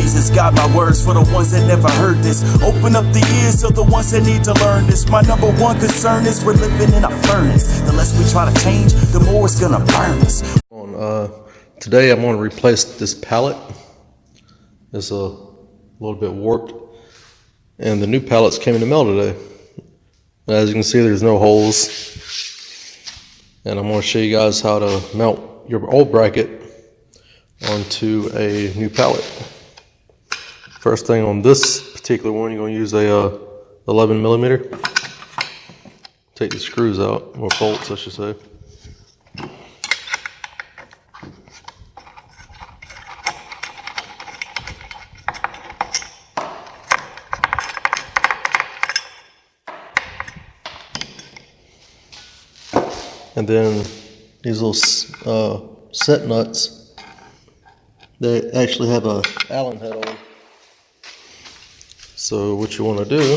Jesus got my words for the ones that never heard this. Open up the ears of the ones that need to learn this. My number one concern is we're living in a furnace. The less we try to change, the more it's gonna burn us. Today I'm going to replace this pallet. It's a little bit warped, and the new pallets came in the mail today. And as you can see, there's no holes, and I'm going to show you guys how to mount your old bracket onto a new pallet. First thing on this particular one, you're going to use a 11 millimeter. Take the screws out, or bolts I should say. And then these little set nuts, they actually have a Allen head on. So what you want to do,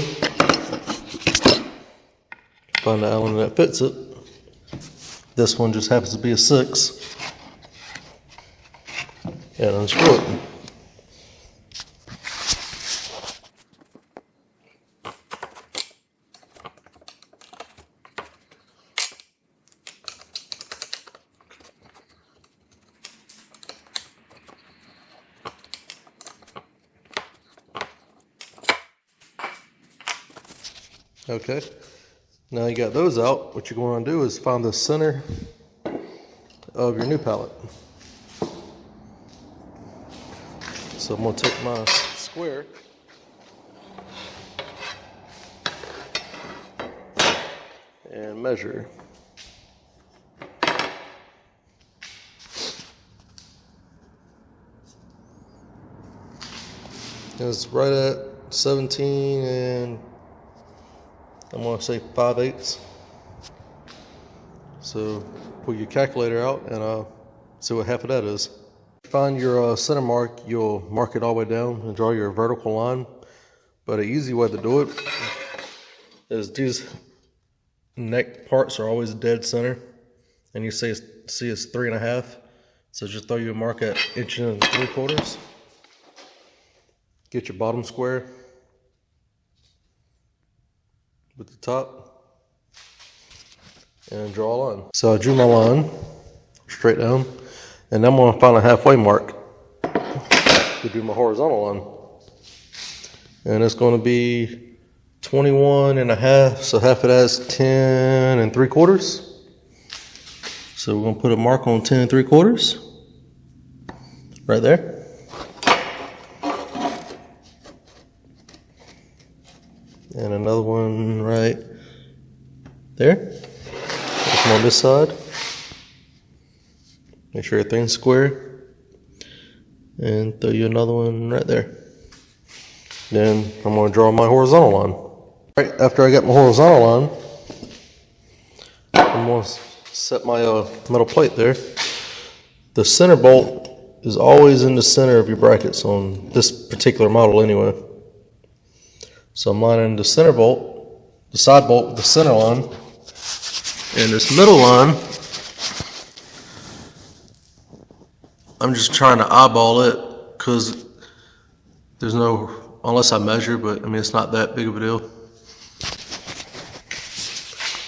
find the Allen that fits it. This one just happens to be a 6, and unscrew it. Okay, now you got those out. What you're going to do is find the center of your new pallet. So I'm going to take my square and measure. It's right at 17 and I'm going to say 5/8. So pull your calculator out and see what half of that is. Find your center mark, you'll mark it all the way down and draw your vertical line. But an easy way to do it is these neck parts are always dead center. And you see it's 3.5. So just throw your mark at 1 3/4. Get your bottom square with the top and draw a line. So I drew my line straight down, and I'm going to find a halfway mark to do my horizontal line, and it's going to be 21.5. So half of that is 10 3/4. So we're going to put a mark on 10 3/4 right there. And another one right there. Come on this side. Make sure everything's square. And throw you another one right there. Then I'm going to draw my horizontal line. Right after I got my horizontal line, I'm going to set my metal plate there. The center bolt is always in the center of your brackets on this particular model anyway. So I'm lining the center bolt, the side bolt with the center line, and this middle line, I'm just trying to eyeball it because there's no, unless I measure, but I mean it's not that big of a deal.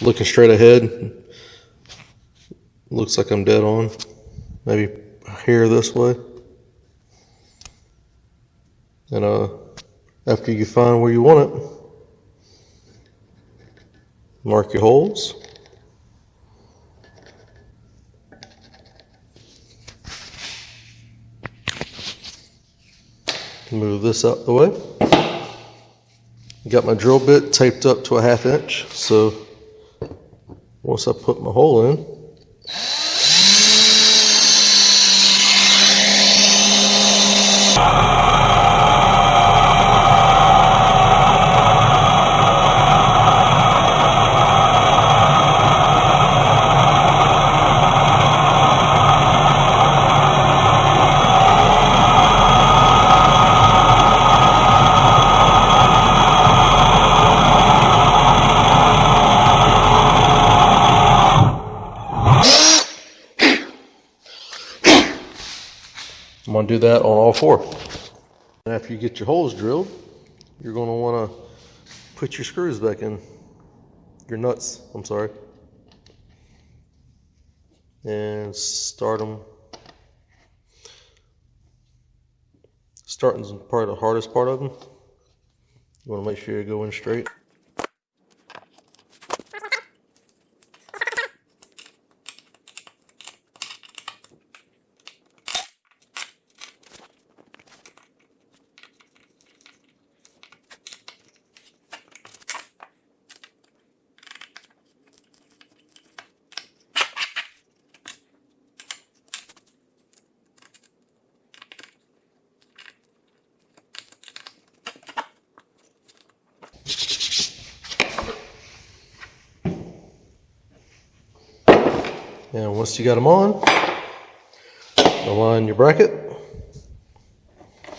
Looking straight ahead, looks like I'm dead on. Maybe here this way. And after you find where you want it, mark your holes. Move this out the way. Got my drill bit taped up to a 1/2 inch. So once I put my hole in, I'm going to do that on all 4. After you get your holes drilled, you're going to want to put your screws back in. Your nuts, I'm sorry. And start them. Starting is probably the hardest part of them. You want to make sure you go in straight. And once you got them on, align your bracket. I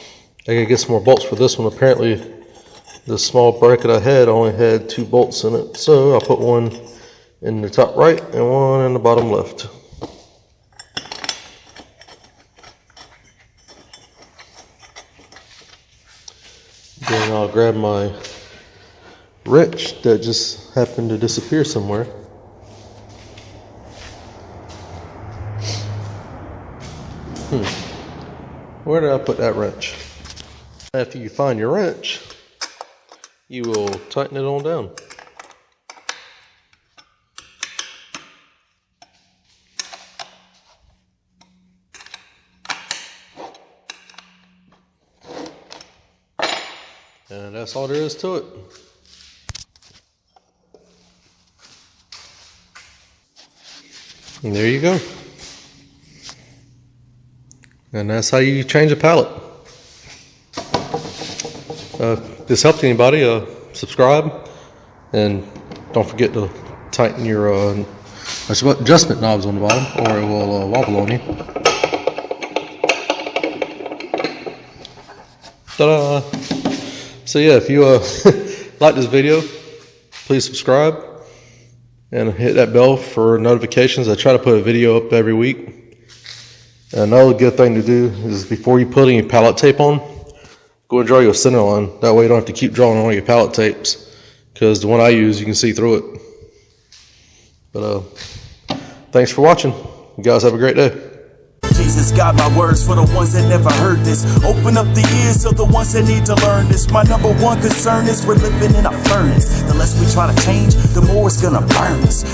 gotta get some more bolts for this one. Apparently, the small bracket I had only had 2 bolts in it, so I'll put one in the top right and one in the bottom left. Then I'll grab my wrench that just happened to disappear somewhere. Where did I put that wrench? After you find your wrench, you will tighten it on down. And that's all there is to it. And there you go. And that's how you change a pallet. If this helped anybody, subscribe. And don't forget to tighten your adjustment knobs on the bottom, or it will wobble on you. Ta-da! So yeah, if you like this video, please subscribe and hit that bell for notifications. I try to put a video up every week. Another good thing to do is before you put any pallet tape on, go and draw your center line. That way you don't have to keep drawing on all your pallet tapes, because the one I use, you can see through it. But thanks for watching. You guys have a great day. Jesus got my words for the ones that never heard this. Open up the ears of the ones that need to learn this. My number one concern is we're living in a furnace. The less we try to change, the more it's gonna burn us.